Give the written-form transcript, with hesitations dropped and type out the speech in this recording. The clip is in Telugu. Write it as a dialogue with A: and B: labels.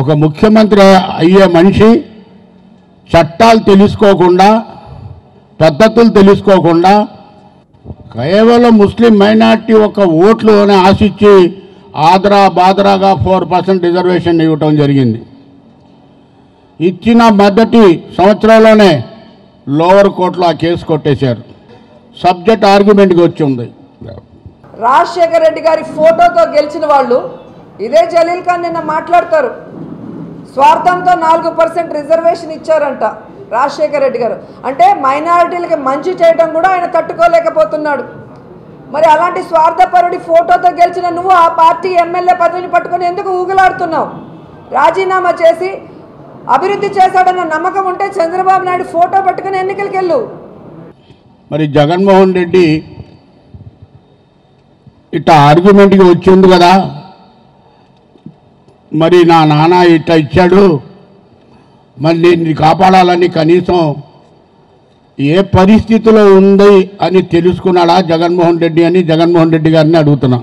A: ఒక ముఖ్యమంత్రి అయ్యే మనిషి చట్టాలు తెలుసుకోకుండా, పద్ధతులు తెలుసుకోకుండా కేవలం ముస్లిం మైనార్టీ ఒక ఓట్లునే ఆశించి ఆదరా బాదరాగా 4% రిజర్వేషన్ ఇవ్వటం జరిగింది. ఇచ్చిన మొదటి సంవత్సరంలోనే లోవర్ కోర్టులో ఆ కేసు కొట్టేశారు. సబ్జెక్ట్ ఆర్గ్యుమెంట్కి వచ్చింది.
B: రాజశేఖర్ రెడ్డి గారి ఫోటోతో గెలిచిన వాళ్ళు ఇదే జలీల్ ఖాన్ నిన్న మాట్లాడతారు. స్వార్థంతో 4% రిజర్వేషన్ ఇచ్చారంట రాజశేఖర్ రెడ్డి గారు. అంటే మైనారిటీలకి మంచి చేయడం కూడా ఆయన తట్టుకోలేకపోతున్నాడు. మరి అలాంటి స్వార్థపరుడి ఫోటోతో గెలిచిన నువ్వు ఆ పార్టీ ఎమ్మెల్యే పదవిని పట్టుకొని ఎందుకు ఊగులాడుతున్నావు? రాజీనామా చేసి అభివృద్ధి చేశాడన్న నమ్మకం ఉంటే చంద్రబాబు నాయుడు ఫోటో పట్టుకుని ఎన్నికలకు వెళ్ళు.
A: మరి జగన్మోహన్ రెడ్డి ఇట్లా ఆర్గ్యుమెంట్కి వచ్చింది కదా, మరి నా నాన్న ఇట్లా ఇచ్చాడు, మరి నేను కాపాడాలని కనీసం ఏ పరిస్థితిలో ఉంది అని తెలుసుకున్నాడా జగన్మోహన్ రెడ్డి అని జగన్మోహన్ రెడ్డి గారిని అడుగుతున్నా.